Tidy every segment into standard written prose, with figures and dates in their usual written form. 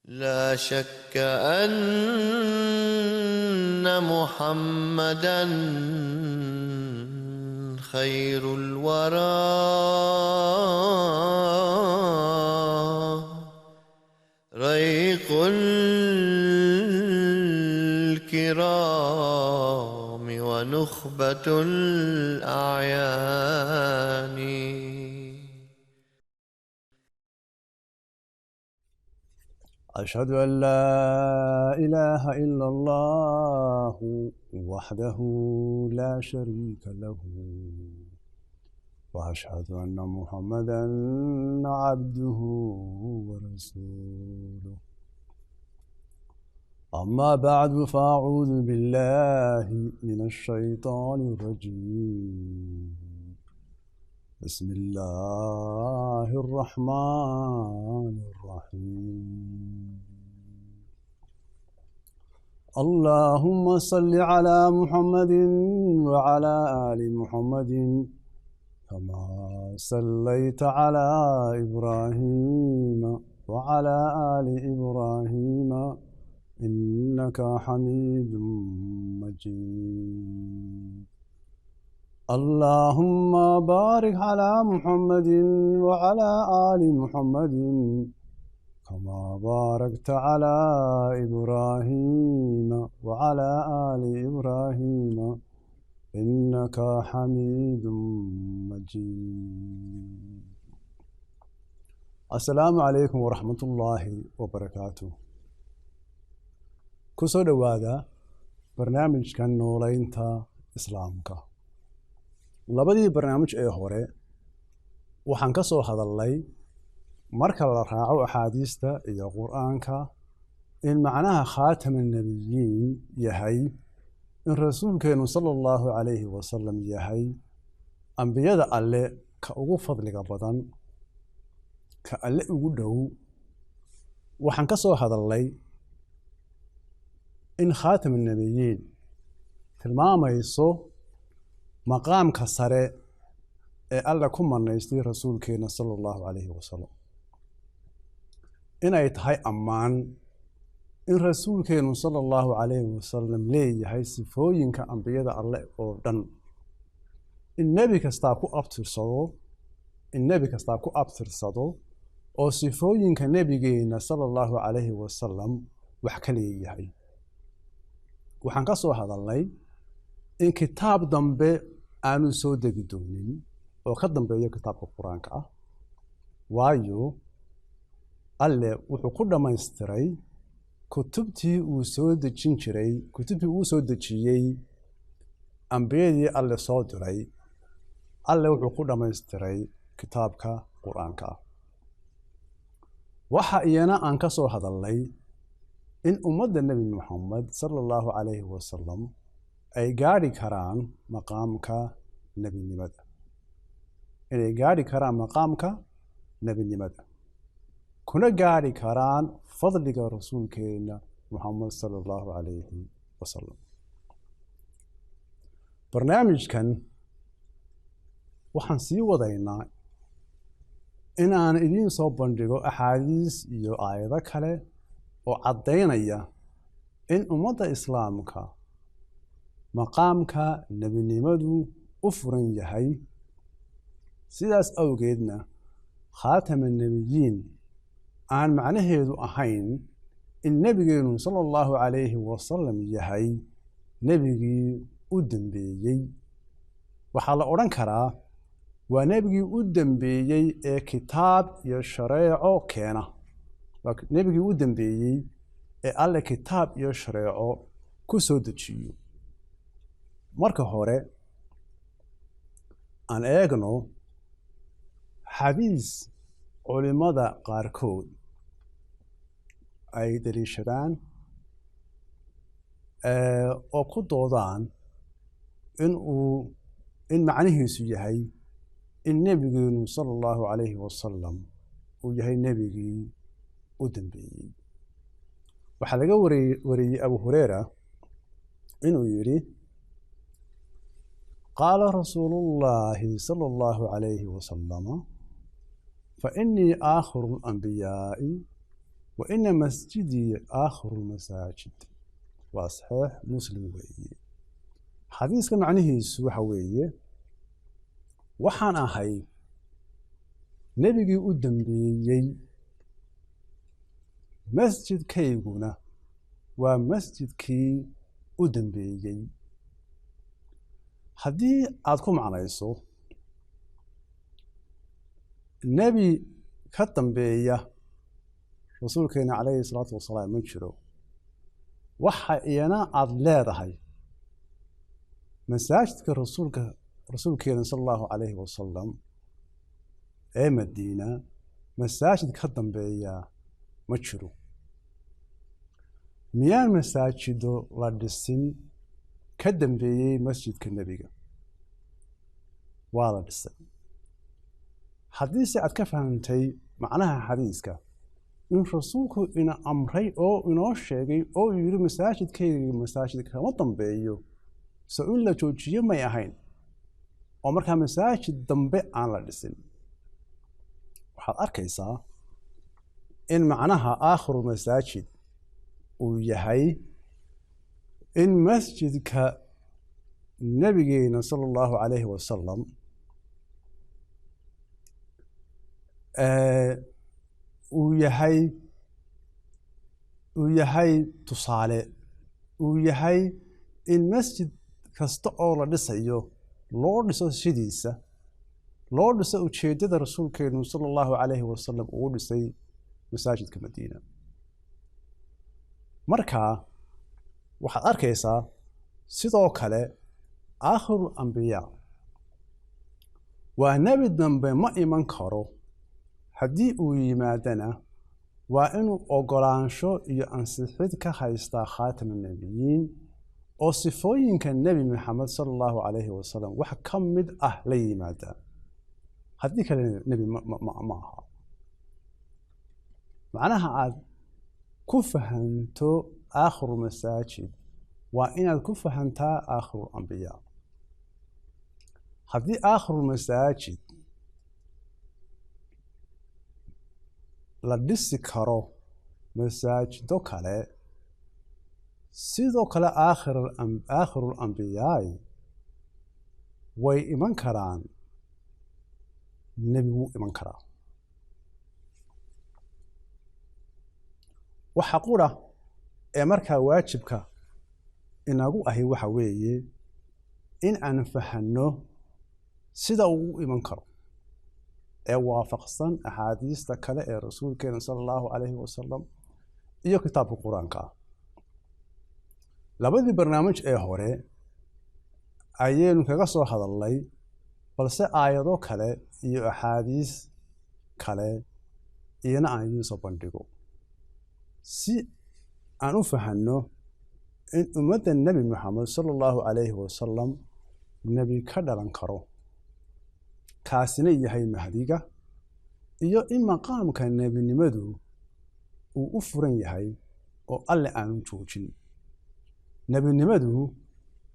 لا شك أن محمدًا خير الورى ريق الكرام ونخبة الأعيان. أشهد أن لا إله إلا الله وحده لا شريك له وأشهد أن محمدًا عبده ورسوله. أما بعد فأعوذ بالله من الشيطان الرجيم. بسم الله الرحمن الرحيم. اللهم صل على محمد وعلى آل محمد كما صليت على إبراهيم وعلى آل إبراهيم إنك حميد مجيد. اللهم بارك على محمد وعلى آل محمد كما باركت على إبراهيم وعلى آل إبراهيم إنك حميد مجيد. السلام عليكم ورحمة الله وبركاته. كسو دوادا برنامج كان نولينتا إسلامك. labadii barnaamij ee hore waxaan ka soo hadalnay marka la raaco axaadiista iyo qur-aanka in macnaha khaataman nabiyyiin yahay in rasuulkeenu sala allahu calayhi wasalam yahay ambiyada alle ka ugu fadliga badan ka alle ugu dhow. waxaan ka soo hadalnay in khaataman nabiyyiin tilmaamayso maqaamka sare ee alla ku manaystay rasuulkeena sala allahu calayhi wasalam inay tahay ammaan in rasuulkeenu sala allahu calayhi wasalam leeyahay sifooyinka ambiyada alle oo dhan in nebi kastaa ku abtirsado oo sifooyinka nebigeena sala allahu calayhi wasalam wax ka leeyahay. waxaan ka soo hadalnay in kitaab dambe aanu soo degi doonin oo ka dambeeyo kitaabka qur-aanka ah, waayo alle wuxuu ku dhammaystiray kutubtii uu soo dejiyey ambiyadii alle soo diray. alle wuxuu ku dhammaystiray kitaabka qur-aanka ah. waxa iyana aan ka soo hadalnay in ummadda nebi muxamed sala allahu calayhi wasalam ay gaari karaan maqaamka nebinimada kuna gaari karaan fadliga rasuulkeena muxamed sala allahu calayhi wasalam. barnaamijkan waxaan sii wadaynaa inaan idiin soo bandhigo axaadiis iyo aayado kale oo caddaynaya in ummadda islaamka maqaamka nebinimadu u furan yahay. sidaas awgeedna khaatama nebiyyiin aan macnaheedu ahayn in nebigeenu sala allahu calayhi wasalam yahay nebigii u dambeeyey. waxaa la odhan karaa waa nebigii u dambeeyey ee kitaab iyo shareeco keena. waa nebigii u dambeeyey ee alle kitaab iyo shareeco ku soo dejiyo. marka hore aan eegno xadiis culimada qaarkood ay daliishadaan oo ku doodaan in macnihiisu yahay in nebigeenu sala allahu calayhi wasalam uu yahay nebigii u dambeeyey. waxaa laga wariyey abu hureyra inuu yidhi قال رسول الله صلى الله عليه وسلم فإني آخر الأنبياء وإن مسجدي آخر المساجد وصحيح مسلم ويه حديث كان معنيه سوحة ويه وحان أهي نبي قدام بيي مسجد كيغونا ومسجد كي قدام بيي haddii aad ku macnayso nebi ka dambeeya rasuulkeena calayhi salaatu wasalaam ma jiro waxa iyana aad leedahay masaajidka rasuulkeena sala allahu calayhi wasalam ee madiina masaajid ka dambeeya ma jiro miyaan masaajido la dhisin ka dambeeyay masjidka nebiga waa la dhisay haddii si aad ka fahantay macnaha xadiiska in rasuulku ina amray oo inoo sheegay oo yiri masaajidkayga masaajid kama dambeeyo soo in la joojiyo may ahayn oo markaa masaajid dambe aan la dhisin waxaad arkaysaa in macnaha aakhiru masaajid uu yahay in masjidka nabigeena sallallahu alayhi wasallam uu yahay tusaale uu yahay in masjid kasta oo la dhisayo loo dhiso sidiisa loo dhiso ujeedada rasuulkeenu sallallahu alayhi wasallam uu dhisay masaajidka Madiina markaa waxaad arkaysaa sidoo kale aakhirul anbiya waa nabi dambe ma iman karo haddii uu yimaadana waa inuu ogolaansho iyo ansixid ka haystaa khaatamun nabiyiin oo sifooyinka nebi maxamed sallallahu alayhi wasallam wax ka mid ah la yimaada haddii kale nebi ma aha macnaha aad ku fahanto آخر المساجد وإن كفهنتا آخر الأنبياء هذه آخر المساجد لديس كارو مساجد كله سيدو كله آخر الأنبياء وإيمان كران نبي إيمان كران وحقوله ee markaa waajibka inagu ahi waxa weeye in aan fahanno sida uu iman karo ee waafaqsan ahadiista kale ee rasuulkeena sallallahu alayhi wasallam iyo kitaabka quraanka labadii barnaamij ee hore ayaynu kaga soo hadalnay balse aayado kale iyo ahadiis kale iyana aan idin soo bandhigo si aan u fahanno in ummadda nabi maxamed sallallahu alayhi wasallam nabi ka dhalan karo kaasina yahay mahdiga iyo in maqaamka nabinimadu uu u furan yahay oo alle aanu joojin nabinimadu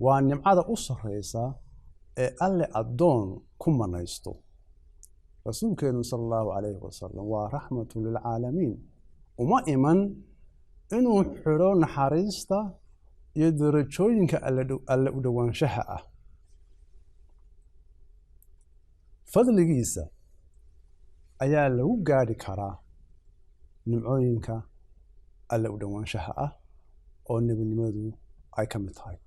waa nimcada u sarreysa ee alle addoon ku manaysto rasuulkeenu sallallahu alayhi wasallam waa raxmatu lil caalamiin uma iman inuu xiro naxariista iyo darajooyinka alle u dhawaanshaha ah fadligiisa ayaa lagu gaari karaa nimcooyinka alle u dhawaanshaha ah oo nebinimadu ay ka mid tahay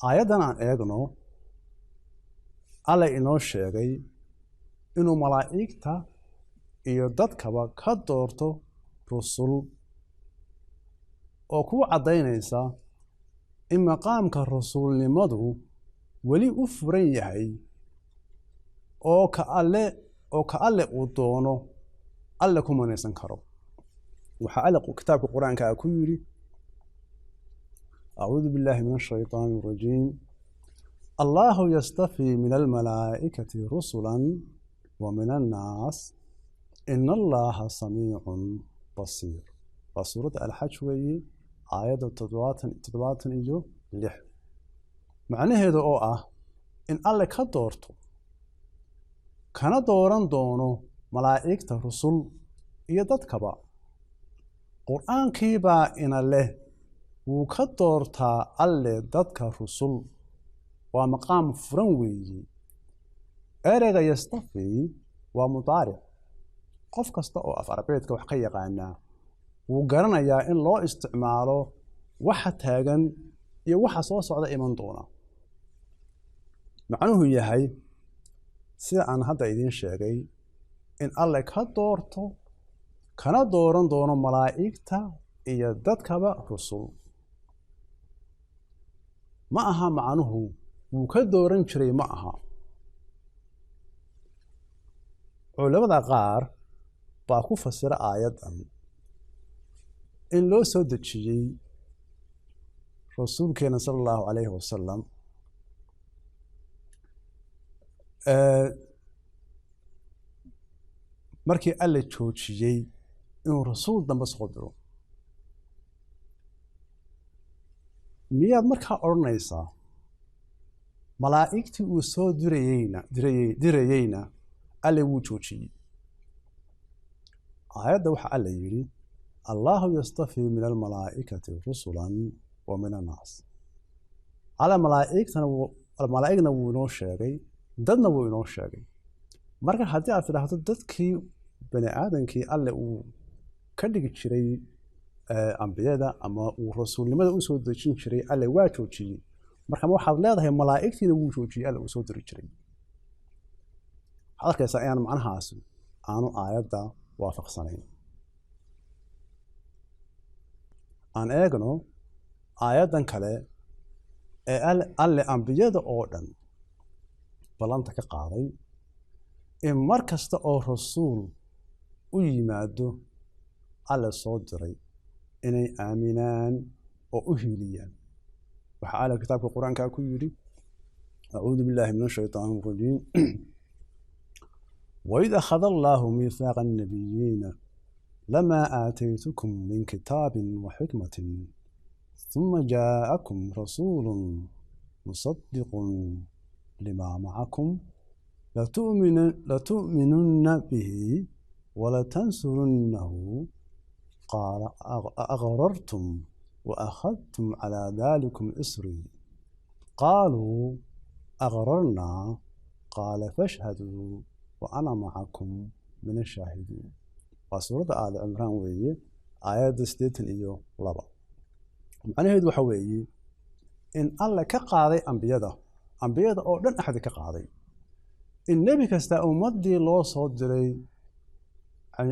aayadan aan eegno alle inoo sheegay inuu malaa'igta iyo dadkaba ka doorto rusul oo ku cadaynaysa in maqaamka rasuulnimadu wali u furan yahay oo ka alle uu doono alle ku manaysan karo waxa alle kitaabka quraanka ku yiri أعوذ بالله من الشيطان الرجيم الله يصطفي من الملائكة رسلا ومن الناس إن الله سميع بصير فسورة الحج وهي آيات تضباط إيجو لح معنى هذا إن الله كدورته كان دوران دونه ملائكة رسول يدد كبا qur-aankii baa ina leh wuu ka doortaa alle dadka rusul waa maqaam furan weeye ereyga yastafi waa mudaaric qof kasta oo af carabeedka wax ka yaqaanaa wuu garanayaa in loo isticmaalo waxa taagan iyo waxa soo socda iman doona macnuhu yahay sida aan hadda idiin sheegay in alle ka doorto kana dooran doono malaa'igta iyo dadkaba rusul ma aha macnuhu wuu ka dooran jiray ma aha culamada qaar baa ku fasira aayaddan in loo soo dejiyey rasuulkeena sala allahu calayhi wasalam markii alle joojiyey inuu rasuul dambe soo diro miyaad markaa odhanaysaa malaa'igtii uu soo dirayeyna alle wuu joojiyey aayadda waxaa alle yidhi allahu yastafii min almalaa'ikati rusulan wa min annaas alle malaa'igna wuu inoo sheegay dadna wuu inoo sheegay marka haddii aad tidhaahdo dadkii bani aadankii alle uu ka dhigi jiray ambiyada ama uu rasuulnimada u soo dejin jiray alle waa joojiyey marka waxaad leedahay malaa'igtiina wuu joojiyey alle uu soo diri jiray waxaad arkaysaa inaan macnahaasi aanu aayadda waafaqsanayn aan eegno aayaddan kale ee alle ambiyada oo dhan ballanta ka qaaday in mar kasta oo rasuul u yimaado alle soo diray inay aaminaan oo u hiiliyaan waxaa alle kitaabka qur-aanka ku yidhi acuudu billaahi min ashaytaani rajiim وإذ أخذ الله ميثاق النبيين لما آتيتكم من كتاب وحكمة ثم جاءكم رسول مصدق لما معكم لتؤمنن به ولتنصرنه قال أغررتم وأخذتم على ذلكم إصري قالوا أغررنا قال فاشهدوا وأنا معكم من الشاهدين وسورة آل عمران وهي آيات 82 معناheedu waxa weeye in alla ka qaaday ambiyada oo dhan axad ka qaaday in nabi kasta ummadii loo soo diray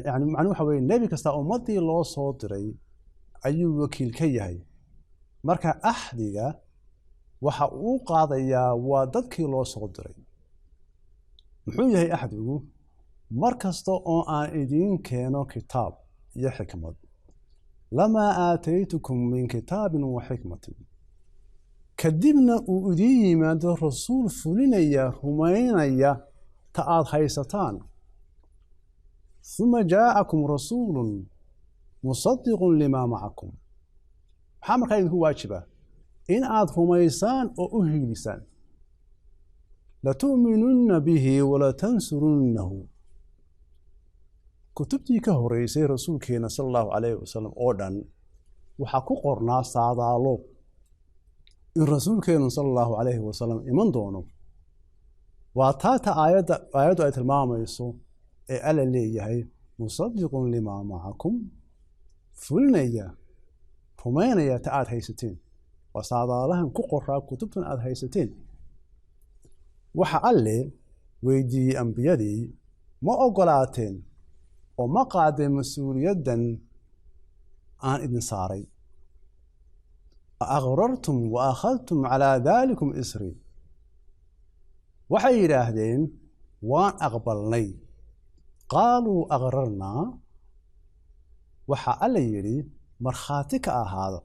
yani macnuhu waxa weeye nabi kasta ummadii loo soo diray ayuu wakiil ka yahay marka axdiga waxa uu qaadayaa waa dadkii loo soo diray muxuu yahay axdigu mar kasta oo aan idiin keeno kitaab iyo xikmad lamaa aataytukum min kitaabin wa xikmatin kadibna uu idiin yimaado rasuul fulinaya rumaynaya ta aad haysataan uma jaa'akum rasuulun musadiqun limaa macakum maxaa markaa idinku waajiba in aad rumaysaan oo u hiilisaan latu'minunna bihi walatansurunnahu kutubtii ka horeysay rasuulkeena sala allahu calayhi wasalam oo dhan waxaa ku qornaa saadaalo in rasuulkeenu sala allahu calayhi wasalam iman doono waa taata aayaddu ay tilmaamayso ee alla leeyahay musadiqun limaa macakum fulinaya rumaynaya ta aad haysateen waa saadaalahan ku qoraa kutubtan aad haysateen waxa alle weydiiyey ambiyadii ma ogolaateen oo ma qaadeen mas-uuliyaddan aan idin saaray aqrartum wa akhadtum calaa daalikum isri waxay yidhaahdeen waan aqbalnay qaaluu aqrarnaa waxa alla yidhi markhaati ka ahaada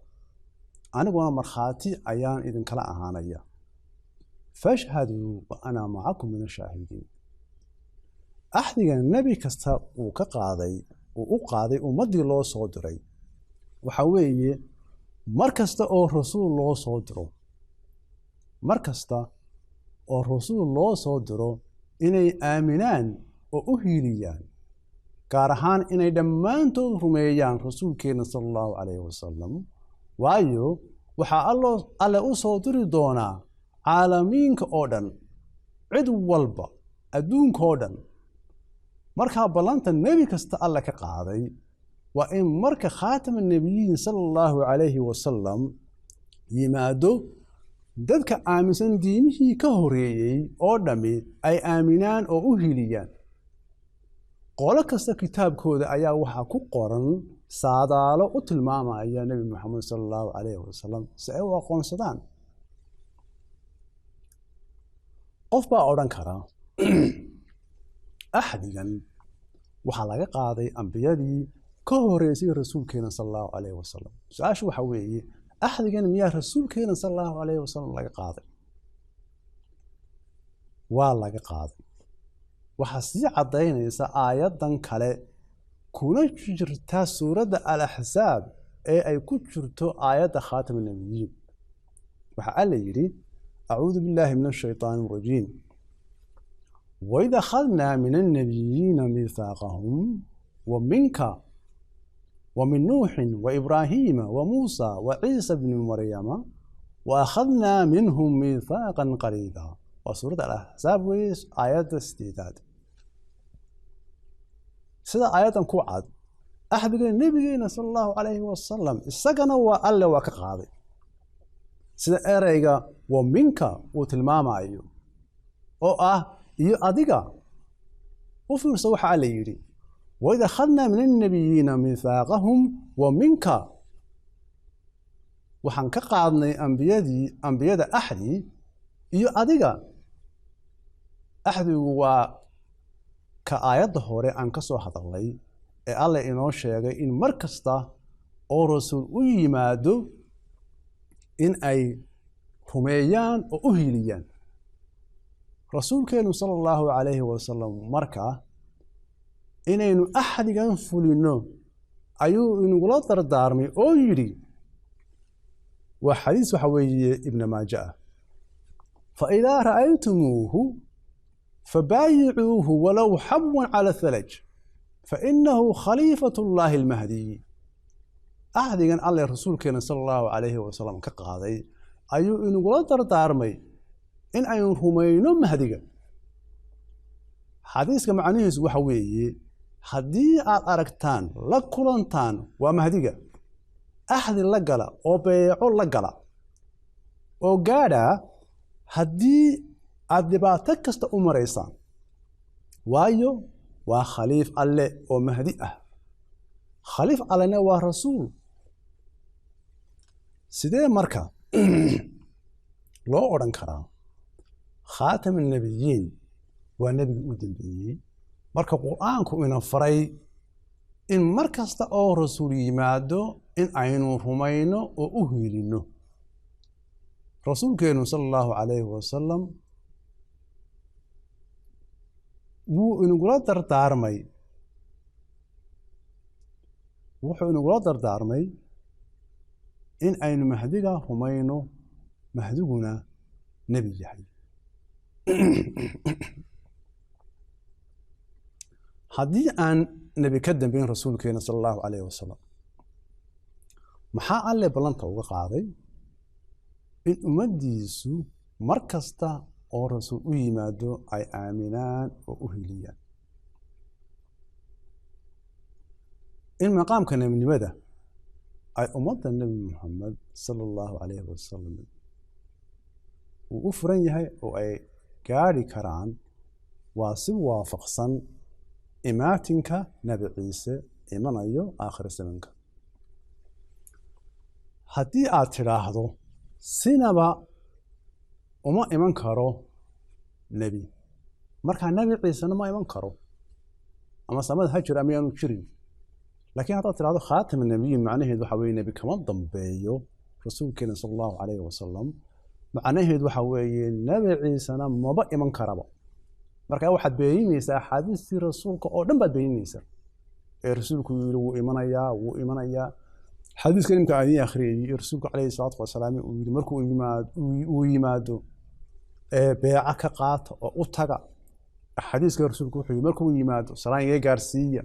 aniguna markhaati ayaan idinkala ahaanaya fashhaduu wa anaa macakum min ashaahidiin axdiga nebi kasta uu u qaaday ummaddii loo soo diray waxa weeye mar kasta oo rasuul loo soo diro mar kasta oo rasuul loo soo diro inay aaminaan oo u hiiliyaan gaar ahaan inay dhammaantood rumeeyaan rasuulkeena sala allahu calayhi wasalam waayo waxaa alle u soo diri doonaa caalamiinka oo dhan cid walba adduunka oo dhan markaa ballanta nebi kasta alle ka qaaday waa in marka khaatama nebiyiin sala allahu calayhi wasalam yimaado dadka aaminsan diimihii ka horeeyey oo dhammi ay aaminaan oo u hiliyaan qolo kasta kitaabkooda ayaa waxaa ku qoran saadaalo u tilmaamaya nebi moxamed sala allahu calayhi wasalam si ay u aqoonsadaan qof baa odhan kara axdigan waxaa laga qaaday ambiyadii ka horeysay rasuulkeena sala allahu calayhi wasalam su-aashu waxaa weeye axdigan miyaa rasuulkeena sala allahu calayhi wasalam laga qaaday waa laga qaaday waxaa sii caddaynaysa aayaddan kale kuna jirta suuradda al-axsaab ee ay ku jirto aayadda khaatam nabiyiin waxaa alla yidhi acuudu billaahi min ashaytaani arajiim waid akhadnaa min annabiyiina miithaaqahum wa minka ومن نوح وإبراهيم وموسى وعيسى بن مريم وأخذنا منهم ميثاقا غليظا وسورة الأحزاب ويس آيات استيداد سيدا آيات كوعد أحد النبي صلى الله عليه وسلم السجن وقال وكقاضي سيدا إيريغا ومنك وتلمام أيو أو يو أديغا وفي سوح على يري وإذا أخذنا من النبيين ميثاقهم ومنك وحن كقعدنا أنبياء أحدي iyo adiga axdigu waa ka aayadda hore aan ka soo hadalnay ee alle inoo sheegay in mar kasta oo rasuul u yimaado in ay rumeeyaan oo u hiliyaan rasuulkeenu sala allahu calayhi wasalam markaa inaynu axdigan fulino ayuu inagula dardaarmay oo yidhi waa xadiis waxa weeye ibna maaja ah فإذا رأيتموه فبايعوه ولو حبوا على الثلج فإنه خليفة الله المهدي أحد كان الله رسول كان صلى الله عليه وسلم كقاضي أيو إنه قلت دارمي إن أيون همينو مهدي حديث كمعنيه وحوي حدي أركتان لكلانتان ومهدي أحد لقلا أو بيعو لقلا أو قادا haddii aad dhibaato kasta u maraysaan waayo waa khaliif alle oo mahdi ah khaliif allena waa rasuul sidee marka loo odhan karaa khaatam annabiyiin waa nebigii u dambeeyey marka qur-aanku ina faray in mar kasta oo rasuul yimaado in aynu rumayno oo u hiilinno rasuulkeenu sala allahu calayhi wasalam wuxuu inagula dardaarmay in aynu mahdiga rumayno mahdiguna nebi yahay haddii aan nebi ka dambeyn rasuulkeena sala allahu calayhi wasalam maxaa alle ballanta uga qaaday in ummaddiisu mar kasta oo rasuul u yimaado ay aaminaan oo u hiliyaan in maqaamka nebinimada ay ummadda nebi moxamed sala allahu calayhi wasalam uu u furan yahay oo ay gaadhi karaan waa si waafaqsan imaatinka nebi ciise imanayo aakhir zamanka haddii aad tidhaahdo sinaba uma iman karo nebi markaa nebi ciisena ma iman karo ama samada ha jira amayaanu jirin laakiin haddaad tidhahdo khaatam nabiyiin macnaheedu waxa weeye nebi kama dambeeyo rasuulkeena sala allahu calayhi wasalam macnaheedu waxa weeye nebi ciisena maba iman karaba markaa waxaad beeninaysaa axaadiistii rasuulka oo dhan baad beeninaysaa ee rasuulku yidhi wuu imanayaa حديث كلمة عادية أخرى رسولك عليه الصلاة والسلام ويمركوا ويمادوا بيعك قات وطاقة حديث رسولك ويمركوا ويمادوا سلام يجارسية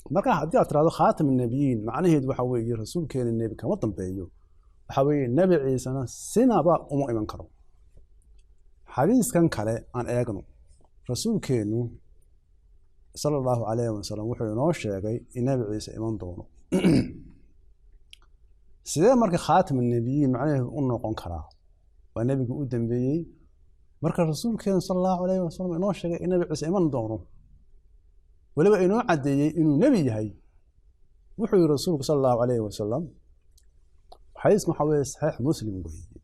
marka haddii aad tiraahdo khaatam النبيين macnaheedu waxa weeye rasuulkeena nebi kama dambeeyo waxa weeye nebi ciisana sinaba uma iman karo xadiiskan kale aan eegno rasuulkeenu sala allahu calayhi wasalam wuxuu inoo sheegay in nebi ciise iman doono sidee marka khaatam النبيين macnaheedu u noqon karaa waa nebigii u dambeeyey marka rasuulkeenu sala allahu calayhi wasalam inoo sheegay in nebi ciise iman doono waliba inoo cadeeyey inuu nebi yahay wuxuu yiri rasuulku sala allahu calayhi wasalam xadiisku waxa weeye saxiix muslim weeye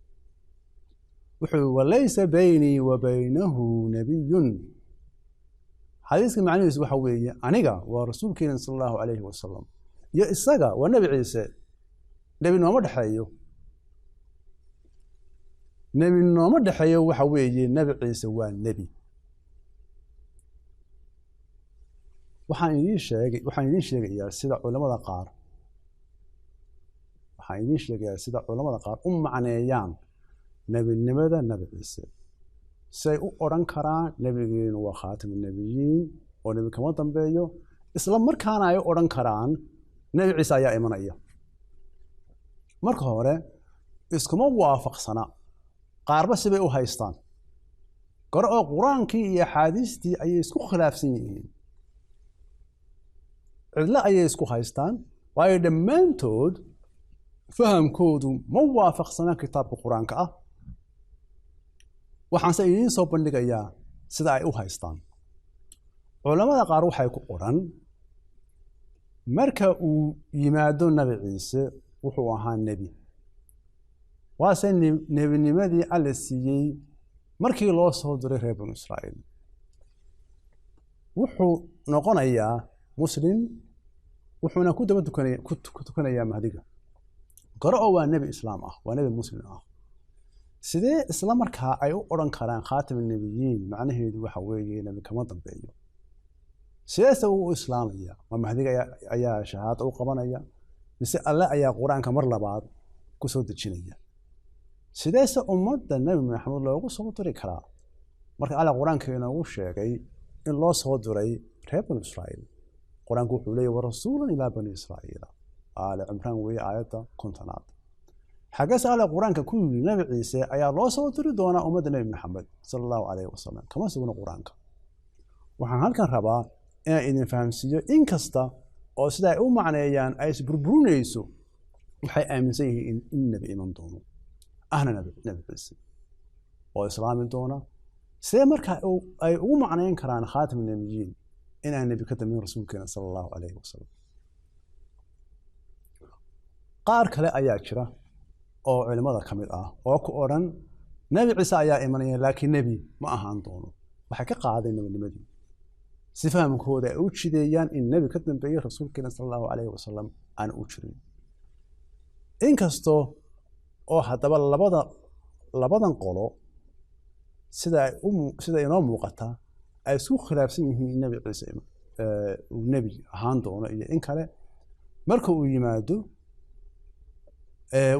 wuxuu walaysa baynii wa baynahu nabiyun xadiiska macnihiisu waxa weeye aniga waa rasuulkeena sala allahu calayhi wasalam iyo isaga waa nebi ciise nebi nooma dhexeeyo waxa weeye nebi ciise waa nebi waxaan idiin sheegayaa sida culamada qaar u macneeyaan nebinimada nebi ciise say u odhan karaan nebigeenu waa khaatam النبيين oo nebi kama dambeeyo isla markaana ay odhan karaan nebi ciise ayaa imanaya marka hore iskuma waafaqsana qaarba sibay u haystaan gore oo qur-aankii iyo axaadiistii ayay isku khilaafsan yihiin cidlo ayay isku haystaan waayo dhammaantood fahamkoodu ma waafaqsana kitaabka qur-aanka ah waxaanse idiin soo bandhigayaa sida ay u haystaan culamada qaar waxay ku odhan marka uu yimaado nebi ciise wuxuu ahaa nebi waase nebinimadii alla siiyey markii loo soo diray reer banu israa'iil wuxuu noqonayaa muslim wuxuuna ku daba tukanayaa mahdiga gore oo waa nebi islaam ah waa nebi muslim ah sidee isla markaa ay u odhan karaan khaatam النبيين macnaheedu waxa weeye nebi kama dambeeyo sideese uu islaamaya ma mahdiga ayaa shahaado u qabanaya mise alle ayaa qur-aanka mar labaad ku soo dejinaya sideese ummadda nebi maxamed loogu soo diri karaa marka alle qur-aanka inoogu sheegay in loo soo diray reer banu israa'iil qur-aanku wuxuu leeyahy warasuulan ilaa bani israa'iila aale cimraan weeye aayadda 50aad xaggeese alle qur-aanka ku yidhi nebi ciise ayaa loo soo diri doonaa ummadda nebi maxamed sala allahu calayhi wasalam kama sugno qur-aanka waxaan halkan rabaa inaan idin fahamsiiyo in kasta oo sida ay u macneeyaan ay isburburinayso waxay aaminsan yihiin in nebi iman doono ahna nebi ciise oo islaami doona sidee markaa ay ugu macneyn karaan khaatam النبيين inaan nebi ka dambeyn rasuulkeena sala allahu calayhi wasalam qaar kale ayaa jira oo culimada ka mid ah oo ku odhan nebi ciise ayaa imanaya laakiin nebi ma ahaan doono waxay ka qaadeen nebinimadii si fahamkooda ay u jideeyaan in nebi ka dambeeyey rasuulkeena sala allahu calayhi wasalam aan u jirin inkastoo oo haddaba labadan qolo sida inoo muuqata ay isku khilaafsan yihiin in nebi ciise uu nebi ahaan doono iyo in kale marka uu yimaado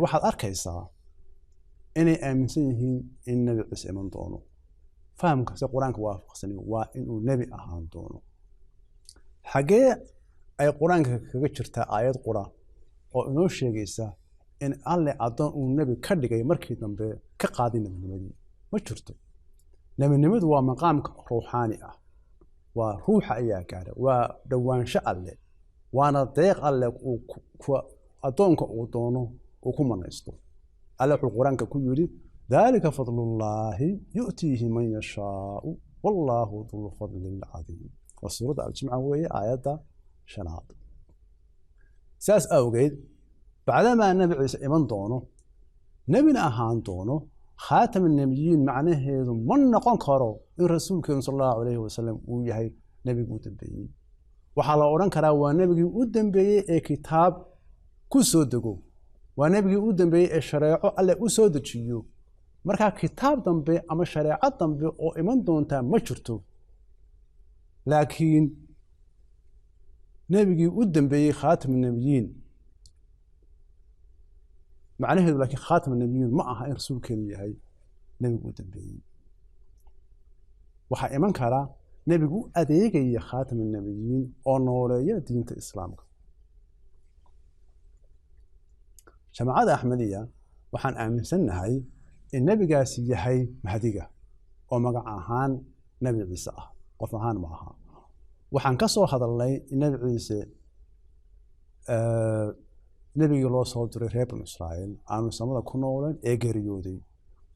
waxaad arkaysaa inay aaminsan yihiin in nebi ciise iman doono fahamka se qur-aanka waafaqsani waa inuu nebi ahaan doono xaggee ay qur-aanka kaga jirtaa aayad qura oo inoo sheegaysa in alle addoon uu nebi ka dhigay markii dambe ka qaaday nebinimadii ma jirto nebinimadu waa maqaamka ruuxaani ah waa ruuxa ayaa gaara waa dhowaansho alle waana deeq alle addoonka uu doono uu ku manaysto alle wuxuu qur-aanka ku yidhi dalika fadlullaahi yu'tiihi man yashaau wallaahu dulfadli lcadiim waa suuradda aljimca weeye aayadda 5aad saas awgeed bacdamaa nebi ciise iman doono nebina ahaan doono khaatam النبيين macnaheedu ma noqon karo in rasuulkeenu sala allahu calayhi wasalam uu yahay nebigii u dambeeyey waxaa la odhan karaa waa nebigii u dambeeyey ee kitaab ku soo dego waa nebigii u dambeeyey ee shareeco alle u soo dejiyo markaa kitaab dambe ama shareeco dambe oo iman doontaa ma jirto laakiin nebigii u dambeeyey khaatam النبيين macnaheedu laakiin khaatam النبيين ma aha in rasuulkeenu yahay nebigu u dambeeyey waxaa iman kara nebigu u adeegaya khaatam annabiyiin oo nooleeya diinta islaamka. jamaacada axmediya waxaan aaminsannahay in nebigaasi yahay mahdiga oo magac ahaan nebi ciise ah, qof ahaan ma aha. waxaan ka soo hadalnay in nebi ciise nebigii loo soo diray reer banu israa'iil aanu samada ku nooleen ee geeriyooday.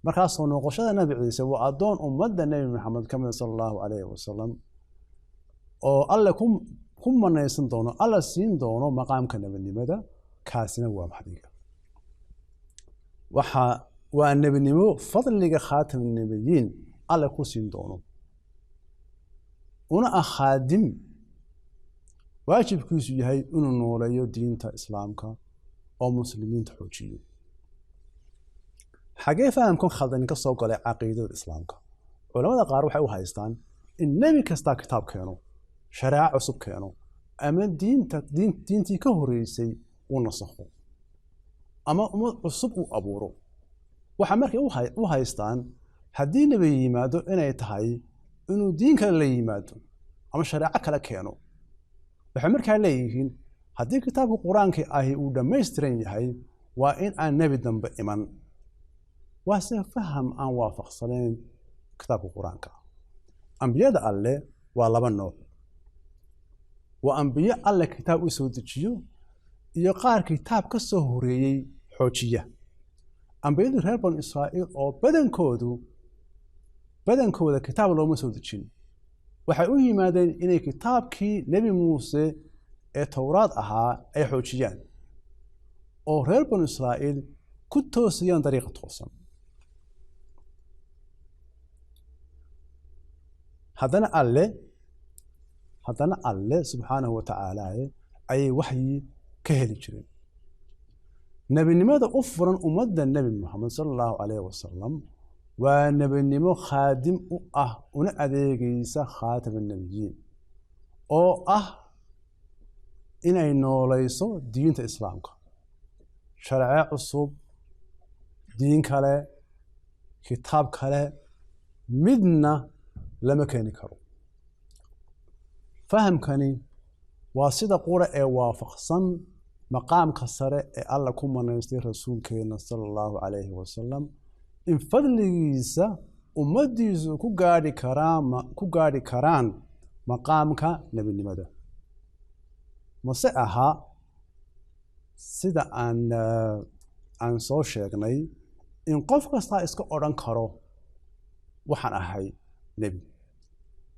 markaasoo noqoshada nebi ciise waa addoon ummadda nebi maxamed ka mid sala allahu calayhi wasalam oo alle ku manaysan doono, alla siin doono maqaamka nebinimada. kaasina waa mahdiga. waa nebinimo fadliga khaatam nabiyiin alle ku siin doono, una ah khaadim waajibkiisu yahay inuu nooleeyo diinta islaamka oo muslimiinta xoojiyo. xagee fahamkan khaldan ka soo galay caqiidada islaamka? culamada qaar waxay u haystaan in nebi kastaa kitaab keeno, shareeco cusub keeno, ama diintii ka horeysay uu nasakho, ama ummad cusub uu abuuro. waxaa markay u haystaan haddii nebi yimaado inay tahay inuu diin kale la yimaado ama shareeco kale keeno. waxay markaa leeyihiin haddii kitaabka qur-aanka ahi uu dhammaystiran yahay waa in aan nebi dambe iman. waase faham aan waafaqsanayn kitaabka qur-aanka. ambiyada alle waa laba nooc. waa ambiye alle kitaab u soo dejiyo iyo qaar kitaab ka soo horeeyey xoojiya. ambiyadii reer banu israa'iil oo badankooda kitaab looma soo dejin. waxay u yimaadeen inay kitaabkii nebi muuse ee towraad ahaa ay xoojiyaan oo reer banu israa'iil ku toosayaan dariiqa toosan. haddana alle subxaanahu wa tacaala ayay waxyi ka heli jireen. nebinimada u furan ummadda nebi moxamed sala allahu calayhi wasalam waa nebinimo khaadim u ah una adeegaysa khaatam annabiyiin oo ah inay noolayso diinta islaamka. sharce cusub, diin kale, kitaab kale midna lama keeni karo. fahamkani waa sida qura ee waafaqsan maqaamka sare ee alla ku manaystay rasuulkeena sala allahu calayhi wasalam in fadligiisa ummaddiisu ku gaadhi karaan maqaamka nebinimada. mase aha sida aan soo sheegnay in qof kastaa iska odhan karo waxaan ahay nebi.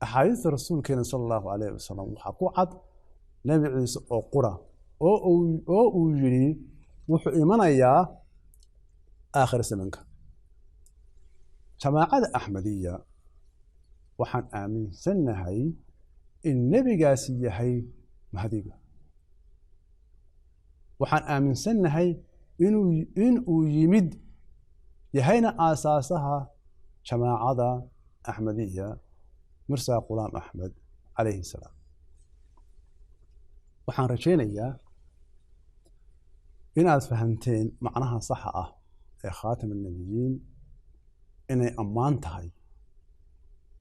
axaadiista rasuulkeena sala allahu calayhi wasalam waxaa ku cad nebi ciise oo qura oo uu yidhi wuxuu imanayaa aakhir zamanka. jamaacada axmediya waxaan aaminsannahay in nebigaasi yahay mahdiga. waxaan aaminsannahay inuu yimid yahayna aasaasaha jamaacada axmediya mirsaa qulaam axmed calayhi salaam. waxaan rajaynayaa inaad fahanteen macnaha saxa ah ee khaatam annabiyiin, inay ammaan tahay,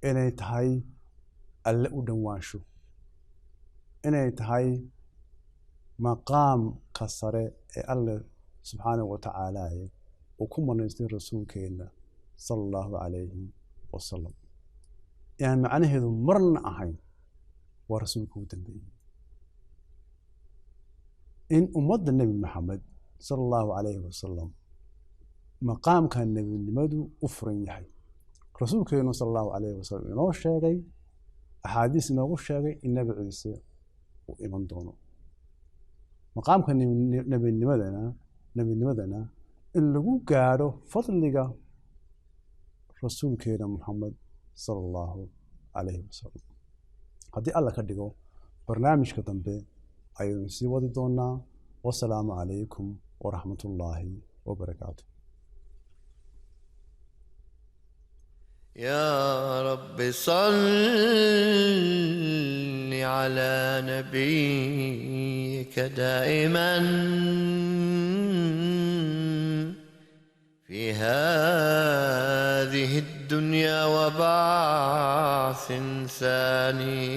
inay tahay alle u dhowaansho, inay tahay maqaamka sare ee alle subxaanahu wa tacaala uu ku manaystay rasuulkeena sala allahu calayhi wasalam. inaan macnaheedu marna ahayn waa rasuulka u dambeeyey. in ummadda nebi maxamed sala allahu calayhi wasalam maqaamka nebinimadu u furan yahay. rasuulkeenu sala allahu calayhi wasalam inoo sheegay, axaadiis inoogu sheegay in nebi ciise uu iman doono. maqaamka nebinimadana in lagu gaadho fadliga rasuulkeena muxamed sala allahu calayhi wasalam. haddii alla ka dhigo barnaamijka dambe ayaynu sii wadi doonaa. wasalaamu calaykum waraxmat ullaahi wabarakaatu. يا رب صل على نبيك دائما في هذه الدنيا وبعث ثاني الثاني